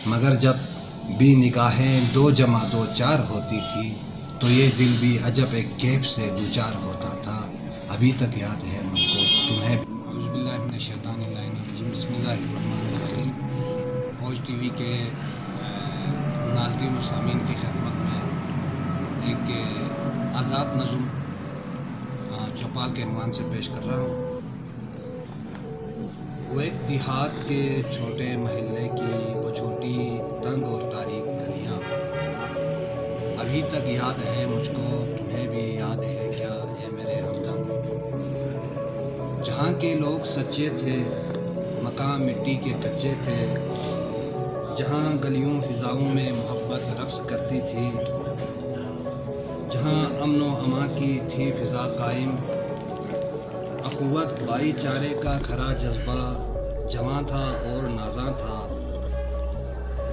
مگر جب بھی نگاہیں 2 جمع 2 4 ہوتی تھی تو یہ دل بھی عجب ایک کیف سے دوچار ہوتا تھا. ابھی تک یاد ہے مجھ کو تمہیں. اعوذ باللہ من الشیطان الرجیم. بسم اللہ الرحمن الرحیم. فوج ٹی وی کے ناظرین و سامعین کی خدمت میں ایک آزاد نظم چوپال کے عنوان سے پیش کر رہا ہوں. وہ ایک دیہات کے چھوٹے محلے کی وہ چھوٹی تنگ اور تاریک گلیاں ابھی تک یاد ہے مجھ کو تمہیں بھی یاد ہے کیا اے میرے ہمدم. جہاں کے لوگ سچے تھے مکان مٹی کے کچے تھے. جہاں گلیوں فضاؤں میں محبت رقص کرتی تھی. جہاں امن و امان کی تھی فضا قائم. اخوت بھائی چارے کا کھرا جذبہ جواں تھا اور نازاں تھا.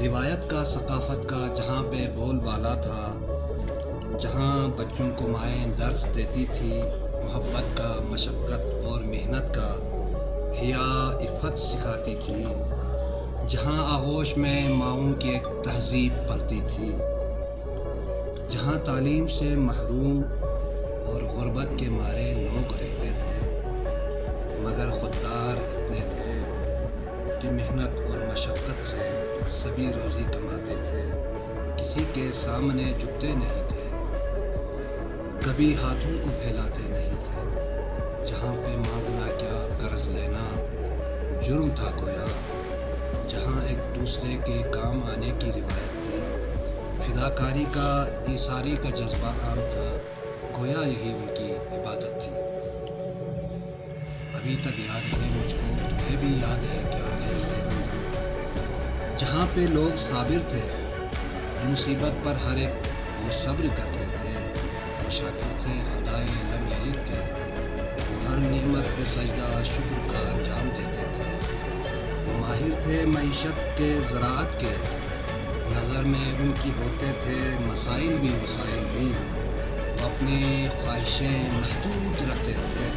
روایت کا ثقافت کا جہاں پہ بول بالا تھا. جہاں بچوں کو مائیں درس دیتی تھی محبت کا مشقت اور محنت کا. حیا عفت سکھاتی تھی. جہاں آغوش میں ماؤں کی ایک تہذیب پلتی تھی. جہاں تعلیم سے محروم اور غربت کے مارے لوگ رہتے تھے مگر خوددار اتنے تھے کہ محنت اور مشقت سے سبھی روزی کماتے تھے. کسی کے سامنے جھکتے نہیں تھے کبھی ہاتھوں کو پھیلاتے نہیں تھے. جہاں پہ مانگنا کیا قرض لینا جرم تھا گویا. جہاں ایک دوسرے کے کام آنے کی روایت تھی. فداکاری کا ایثاری کا جذبہ عام تھا گویا یہی ان کی عبادت تھی. ابھی تک یاد ہے مجھ کو تمہیں بھی یاد ہے کیا ہے. جہاں پہ لوگ صابر تھے مصیبت پر ہر ایک وہ صبر کرتے تھے. وہ شاکر تھے خدائے لم یلد کے. وہ ہر نعمت پہ سجدہ شکر کا انجام دیتے تھے. وہ ماہر تھے معیشت کے زراعت کے. نظر میں ان کی ہوتے تھے مسائل بھی وسائل بھی. وہ اپنی خواہشیں محدود رکھتے تھے.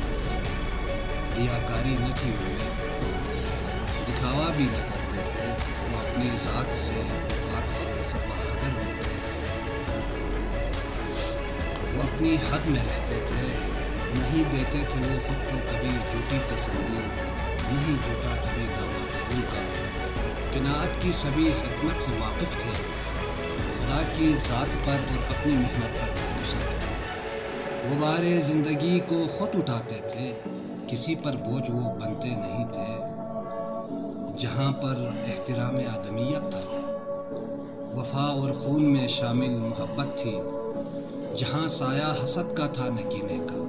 ریاکاری نہ تھی ان میں دکھاوا بھی نہ کرتے تھے. وہ اپنی ذات سے اوقات سے سب باخبر بھی تھے. وہ اپنی حد میں رہتے تھے. نہیں دیتے تھے وہ خود کو کبھی جھوٹی تسلی. نہیں جھوٹا کبھی دعویٰ قبول کا. قناعت کی سبھی حکمت سے واقف تھے. خدا کی ذات پر اور اپنی محنت پر بھروسہ تھا. وہ بار زندگی کو خود اٹھاتے تھے. کسی پر بوجھ وہ بنتے نہیں تھے. جہاں پر احترام آدمیت تھا وفا اور خون میں شامل محبت تھی. جہاں سایہ حسد کا تھا نہ کینے کا.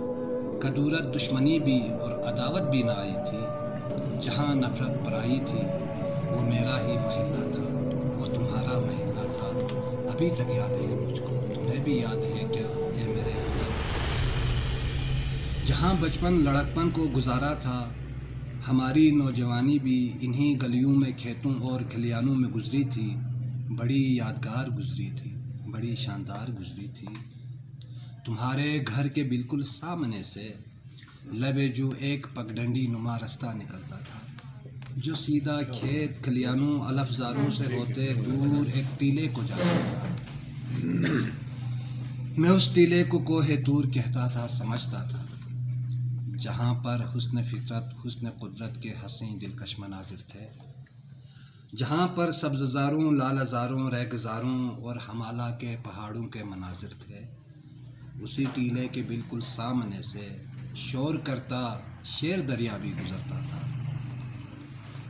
کدورت دشمنی بھی اور عداوت بھی نہ آئی تھی. جہاں نفرت پرائی تھی وہ میرا ہی محلہ تھا وہ تمہارا محلہ تھا. ابھی تک یاد ہے مجھ کو تمہیں بھی یاد ہے کیا اے میرے ہمدم. جہاں بچپن لڑکپن کو گزارا تھا ہماری نوجوانی بھی انہی گلیوں میں کھیتوں اور کھلیانوں میں گزری تھی. بڑی یادگار گزری تھی بڑی شاندار گزری تھی. تمہارے گھر کے بالکل سامنے سے لبے جو ایک پگڈنڈی نما رستہ نکلتا تھا جو سیدھا کھیت کھلیانوں الفزاروں سے ہوتے دور ایک ٹیلے کو جاتا تھا. میں اس ٹیلے کو کوہ طور کہتا تھا سمجھتا تھا. جہاں پر حسن فطرت حسن قدرت کے حسین دلکش مناظر تھے. جہاں پر سبززاروں لالزاروں ریگزاروں اور ہمالہ کے پہاڑوں کے مناظر تھے. اسی ٹیلے کے بالکل سامنے سے شور کرتا شیر دریا بھی گزرتا تھا.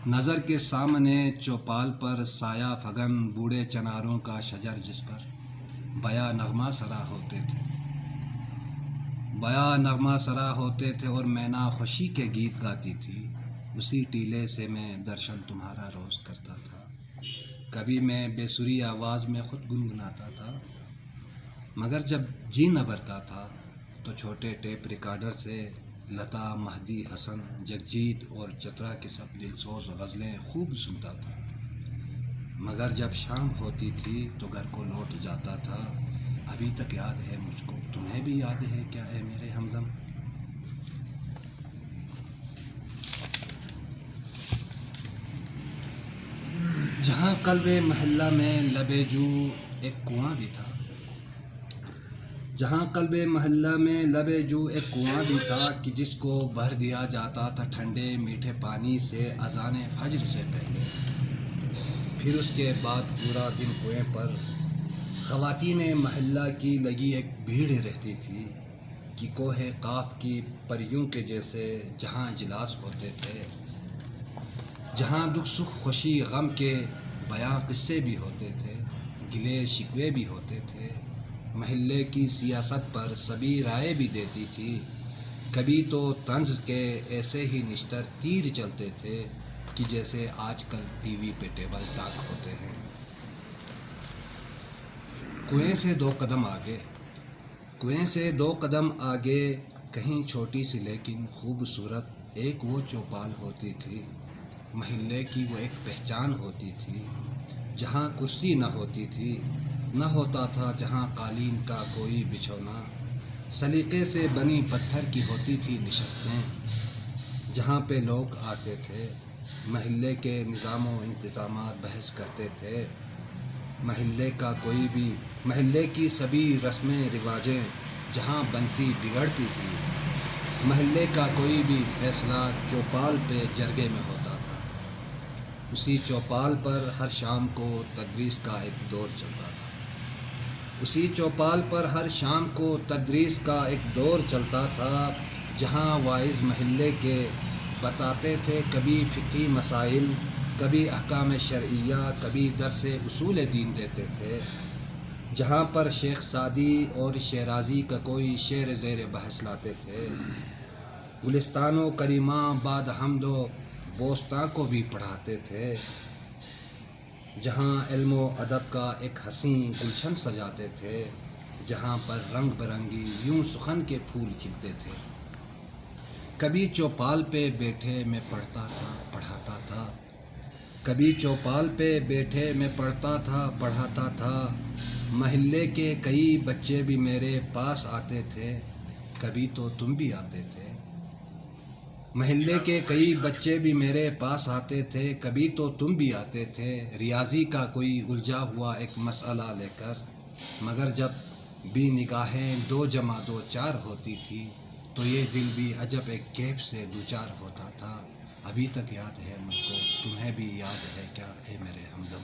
نظر کے سامنے چوپال پر سایہ فگن بوڑھے چناروں کا شجر جس پر بیا نغمہ سرا ہوتے تھے اور مینا خوشی کے گیت گاتی تھی. اسی ٹیلے سے میں درشن تمہارا روز کرتا تھا. کبھی میں بے سری آواز میں خود گنگناتا تھا مگر جب جی نہ بھرتا تھا تو چھوٹے ٹیپ ریکارڈر سے لتا مہدی حسن جگجیت اور چترا کی سب دلسوز غزلیں خوب سنتا تھا. مگر جب شام ہوتی تھی تو گھر کو لوٹ جاتا تھا. ابھی تک یاد ہے مجھ کو تمہیں بھی یاد ہے کیا اے میرے ہمدم. جہاں قلب محلہ میں لب جو ایک کنواں بھی تھا، جہاں قلب محلہ میں لب جو ایک کنواں بھی تھا کہ جس کو بھر دیا جاتا تھا ٹھنڈے میٹھے پانی سے اذان فجر سے پہلے۔ پھر اس کے بعد پورا دن کنویں پر خواتین محلہ کی لگی ایک بھیڑ رہتی تھی کہ کوہ قاف کی پریوں کے جیسے جہاں اجلاس ہوتے تھے، جہاں دکھ سکھ خوشی غم کے بیاں قصے بھی ہوتے تھے، گلے شکوے بھی ہوتے تھے۔ محلے کی سیاست پر سبھی رائے بھی دیتی تھی، کبھی تو طنز کے ایسے ہی نشتر تیر چلتے تھے کہ جیسے آج کل ٹی وی پہ ٹیبل ٹاک ہوتے ہیں۔ کنویں سے دو قدم آگے کہیں چھوٹی سی لیکن خوبصورت ایک وہ چوپال ہوتی تھی، محلے کی وہ ایک پہچان ہوتی تھی، جہاں کرسی نہ ہوتی تھی، نہ ہوتا تھا جہاں قالین کا کوئی بچھونا، سلیقے سے بنی پتھر کی ہوتی تھی نشستیں، جہاں پہ لوگ آتے تھے، محلے کے نظام و انتظامات بحث کرتے تھے، محلے کی سبھی رسمیں رواجیں جہاں بنتی بگڑتی تھی، محلے کا کوئی بھی فیصلہ چوپال پہ جرگے میں ہوتا تھا۔ اسی چوپال پر ہر شام کو تدریس کا ایک دور چلتا تھا، جہاں واعظ محلے کے بتاتے تھے کبھی فقہی مسائل، کبھی احکام شرعیہ، کبھی درس اصول دین دیتے تھے، جہاں پر شیخ سعدی اور شیرازی کا کوئی شعر زیر بحث لاتے تھے، گلستان و کریماں بعد حمد و بوستاں کو بھی پڑھاتے تھے، جہاں علم و ادب کا ایک حسین گلشن سجاتے تھے، جہاں پر رنگ برنگی یوں سخن کے پھول کھلتے تھے۔ کبھی چوپال پہ بیٹھے میں پڑھتا تھا پڑھاتا تھا، محلے کے کئی بچے بھی میرے پاس آتے تھے، کبھی تو تم بھی آتے تھے۔ محلے کے کئی بچے بھی میرے پاس آتے تھے، کبھی تو تم بھی آتے تھے، ریاضی کا کوئی الجھا ہوا ایک مسئلہ لے کر، مگر جب بھی نگاہیں 2 + 2 4 ہوتی تھی تو یہ دل بھی عجب ایک کیف سے دوچار ہوتا تھا۔ ابھی تک یاد ہے مجھ کو، تمہیں بھی یاد ہے کیا اے میرے ہمدم؟